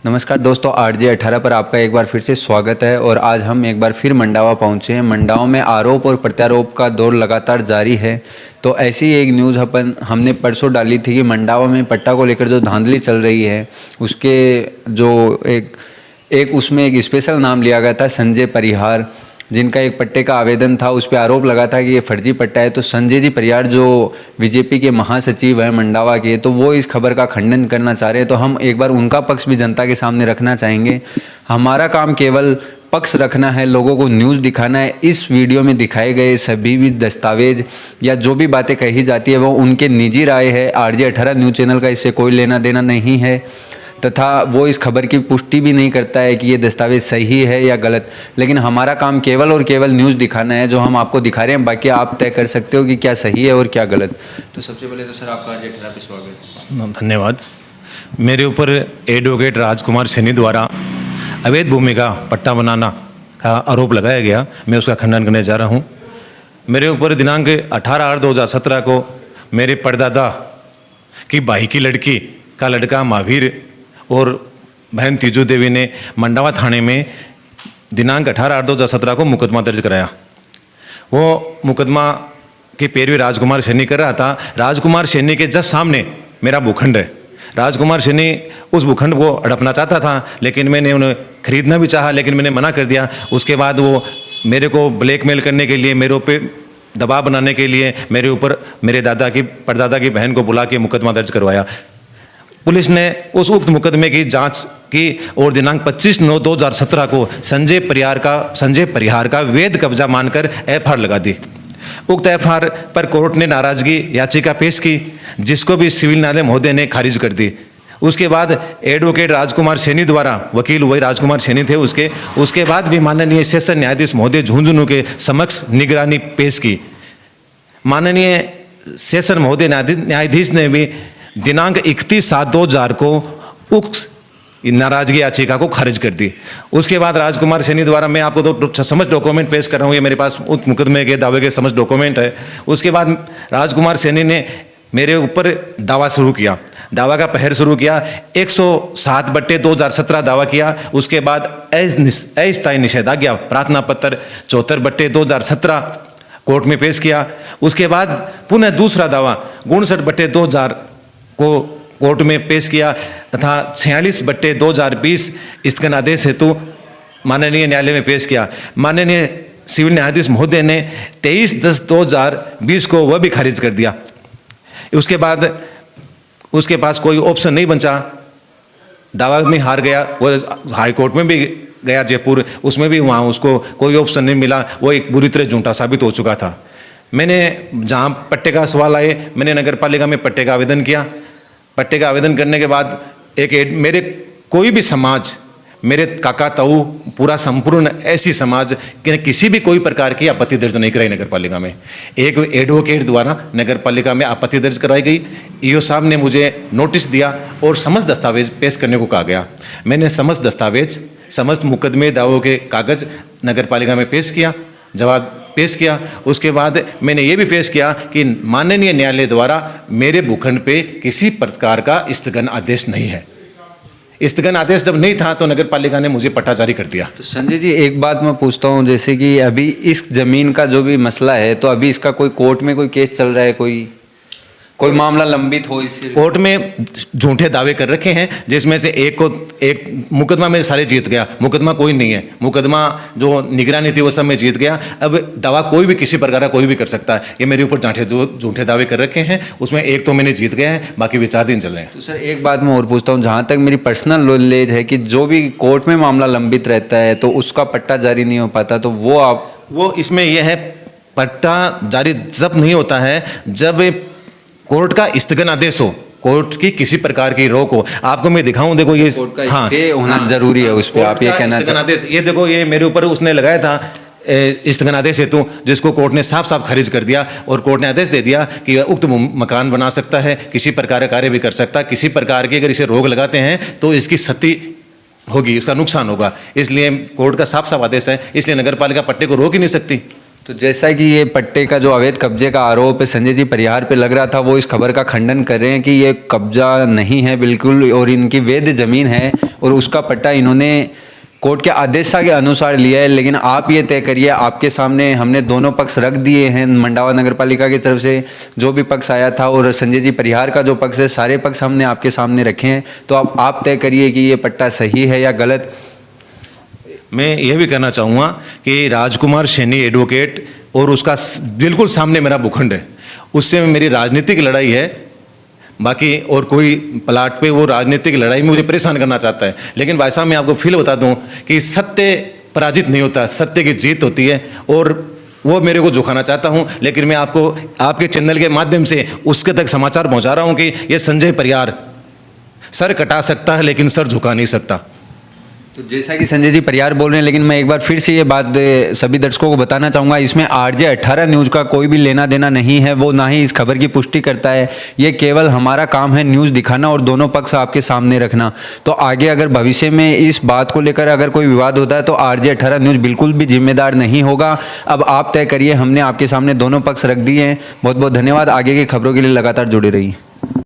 नमस्कार दोस्तों, आरजे 18 पर आपका एक बार फिर से स्वागत है। और आज हम एक बार फिर मंडावा पहुंचे हैं। मंडावा में आरोप और प्रत्यारोप का दौर लगातार जारी है। तो ऐसी एक न्यूज़ हमने परसों डाली थी कि मंडावा में पट्टा को लेकर जो धांधली चल रही है, उसके जो एक उसमें एक स्पेशल नाम लिया गया था संजय परिहार, जिनका एक पट्टे का आवेदन था। उस पर आरोप लगा था कि ये फर्जी पट्टा है। तो संजय जी परिहार जो बीजेपी के महासचिव हैं मंडावा के, तो वो इस खबर का खंडन करना चाह रहे हैं। तो हम एक बार उनका पक्ष भी जनता के सामने रखना चाहेंगे। हमारा काम केवल पक्ष रखना है, लोगों को न्यूज़ दिखाना है। इस वीडियो में दिखाए गए सभी भी दस्तावेज या जो भी बातें कही जाती है वो उनके निजी राय है। आरजे 18 न्यूज़ चैनल का इससे कोई लेना देना नहीं है, तथा वो इस खबर की पुष्टि भी नहीं करता है कि ये दस्तावेज सही है या गलत। लेकिन हमारा काम केवल और केवल न्यूज़ दिखाना है, जो हम आपको दिखा रहे हैं। बाकी आप तय कर सकते हो कि क्या सही है और क्या गलत। तो सबसे पहले तो सर आपका आरजे 18 पे स्वागत। धन्यवाद। मेरे ऊपर एडवोकेट राजकुमार सैनी द्वारा अवैध भूमि का पट्टा बनाना का आरोप लगाया गया, मैं उसका खंडन करने जा रहा हूँ। मेरे ऊपर दिनांक 18/8/2017 को मेरे परदादा की भाई की लड़की का लड़का महावीर और बहन तीजू देवी ने मंडावा थाने में दिनांक 18/8/2017 को मुकदमा दर्ज कराया। वो मुकदमा की पैरवी राजकुमार सैनी कर रहा था। राजकुमार सैनी के जस्ट सामने मेरा भूखंड है। राजकुमार सैनी उस भूखंड को हड़पना चाहता था, लेकिन मैंने उन्हें खरीदना भी चाहा, लेकिन मैंने मना कर दिया। उसके बाद वो मेरे को ब्लैकमेल करने के लिए, मेरे ऊपर दबाव बनाने के लिए मेरे ऊपर मेरे परदादा की बहन को बुला के मुकदमा दर्ज करवाया। पुलिस ने उस उक्त मुकदमे की जांच की और दिनांक 25/9/2017 को संजय परिहार का वैध कब्जा मानकर एफआईआर लगा दी। उक्त एफआईआर पर कोर्ट ने नाराजगी याचिका पेश की, जिसको भी सिविल न्यायालय महोदय ने खारिज कर दी। उसके बाद एडवोकेट राजकुमार सैनी द्वारा, वकील वही राजकुमार सैनी थे उसके बाद भी माननीय सेशन न्यायाधीश महोदय झुंझुनू के समक्ष निगरानी पेश की। माननीय सेशन महोदय न्यायाधीश ने भी दिनांक 31/7/2000 को उक्त नाराजगी याचिका को खारिज कर दी। उसके बाद राजकुमार सैनी द्वारा, मैं आपको तो समझ डॉक्यूमेंट पेश कर रहा हूँ, ये मेरे पास उक्त मुकदमे के दावे के समझ डॉक्यूमेंट है। उसके बाद राजकुमार सैनी ने मेरे ऊपर दावा शुरू किया, दावा का पहर शुरू किया। 107/2017 दावा किया। उसके बाद अस्थायी निषेधाज्ञा प्रार्थना पत्र 74/2017 कोर्ट में पेश किया। उसके बाद पुनः दूसरा दावा 59/2000 को कोर्ट में पेश किया तथा 46/2020 स्थगनादेश हेतु माननीय न्यायालय में पेश किया। माननीय सिविल न्यायाधीश महोदय ने 23/10/2020 को वह भी खारिज कर दिया। उसके बाद उसके पास कोई ऑप्शन नहीं बचा, दावा में हार गया। वो हाई कोर्ट में भी गया जयपुर, उसमें भी वहाँ उसको कोई ऑप्शन नहीं मिला। वो एक बुरी तरह झूठा साबित हो चुका था। मैंने जहाँ पट्टे का सवाल आए, मैंने नगर पालिका में पट्टे का आवेदन किया। पट्टे का आवेदन करने के बाद मेरे कोई भी समाज, मेरे काका ताऊ, पूरा संपूर्ण ऐसी समाज कि किसी भी कोई प्रकार की आपत्ति दर्ज नहीं कराई नगर पालिका में। एक एडवोकेट द्वारा नगर पालिका में आपत्ति दर्ज कराई गई। ईओ साहब ने मुझे नोटिस दिया और समस्त दस्तावेज पेश करने को कहा गया। मैंने समस्त दस्तावेज, समस्त मुकदमे दावों के कागज नगर पालिका में पेश किया, जवाब पेश किया। उसके बाद मैंने ये भी पेश किया कि माननीय न्यायालय द्वारा मेरे भूखंड पे किसी प्रकार का स्थगन आदेश नहीं है। स्थगन आदेश जब नहीं था तो नगर पालिका ने मुझे पट्टा जारी कर दिया। तो संजय जी, एक बात मैं पूछता हूँ, जैसे कि अभी इस जमीन का जो भी मसला है, तो अभी इसका कोई कोर्ट में कोई केस चल रहा है, कोई मामला लंबित हो इससे? कोर्ट में झूठे दावे कर रखे हैं, जिसमें से एक मुकदमा में सारे जीत गया। मुकदमा कोई नहीं है, मुकदमा जो निगरानी थी वो सब में जीत गया। अब दावा कोई भी किसी प्रकार का कोई भी कर सकता है। ये मेरे ऊपर झूठे दावे कर रखे हैं, उसमें एक तो मैंने जीत गया है, बाकी भी 4 दिन चल रहे हैं। तो सर एक बात मैं और पूछता हूँ, जहाँ तक मेरी पर्सनल नॉलेज है कि जो भी कोर्ट में मामला लंबित रहता है तो उसका पट्टा जारी नहीं हो पाता, तो वो इसमें यह है, पट्टा जारी जब नहीं होता है जब कोर्ट का स्थगन आदेश हो, कोर्ट की किसी प्रकार की रोक हो। आपको मैं दिखाऊं, देखो ये होना जरूरी है उस पर, आप ये कहना चाहते हैं? ये देखो, ये मेरे ऊपर उसने लगाया था स्थगन आदेश हेतु, जिसको कोर्ट ने साफ साफ खारिज कर दिया। और कोर्ट ने आदेश दे दिया कि उक्त मकान बना सकता है, किसी प्रकार का कार्य भी कर सकता है। किसी प्रकार की अगर इसे रोक लगाते हैं तो इसकी क्षति होगी, उसका नुकसान होगा। इसलिए कोर्ट का साफ साफ आदेश है, इसलिए नगर पालिका पट्टे को रोक ही नहीं सकती। तो जैसा कि ये पट्टे का जो अवैध कब्जे का आरोप संजय जी परिहार पे लग रहा था, वो इस खबर का खंडन कर रहे हैं कि ये कब्जा नहीं है बिल्कुल और इनकी वैध ज़मीन है और उसका पट्टा इन्होंने कोर्ट के आदेश के अनुसार लिया है। लेकिन आप ये तय करिए, आपके सामने हमने दोनों पक्ष रख दिए हैं, मंडावा नगर पालिका की तरफ से जो भी पक्ष आया था और संजय जी परिहार का जो पक्ष है, सारे पक्ष हमने आपके सामने रखे हैं। तो अब आप तय करिए कि ये पट्टा सही है या गलत। मैं यह भी कहना चाहूँगा कि राजकुमार सैनी एडवोकेट और उसका बिल्कुल सामने मेरा भूखंड है, उससे मेरी राजनीतिक लड़ाई है। बाकी और कोई प्लाट पे वो राजनीतिक लड़ाई में मुझे परेशान करना चाहता है। लेकिन भाई साहब मैं आपको फील बता दूं कि सत्य पराजित नहीं होता, सत्य की जीत होती है और वो मेरे को झुकाना चाहता हूं। लेकिन मैं आपको आपके चैनल के माध्यम से उसके तक समाचार पहुंचा रहा हूं कि ये संजय परिहार सर कटा सकता है लेकिन सर झुका नहीं सकता। तो जैसा कि संजय जी परिहार बोल रहे हैं, लेकिन मैं एक बार फिर से ये बात सभी दर्शकों को बताना चाहूँगा, इसमें आरजे 18 न्यूज़ का कोई भी लेना देना नहीं है, वो ना ही इस खबर की पुष्टि करता है। ये केवल हमारा काम है न्यूज़ दिखाना और दोनों पक्ष आपके सामने रखना। तो आगे अगर भविष्य में इस बात को लेकर अगर कोई विवाद होता है तो आरजे 18 न्यूज़ बिल्कुल भी जिम्मेदार नहीं होगा। अब आप तय करिए, हमने आपके सामने दोनों पक्ष रख दिए हैं। बहुत बहुत धन्यवाद। आगे की खबरों के लिए लगातार जुड़े रहिए।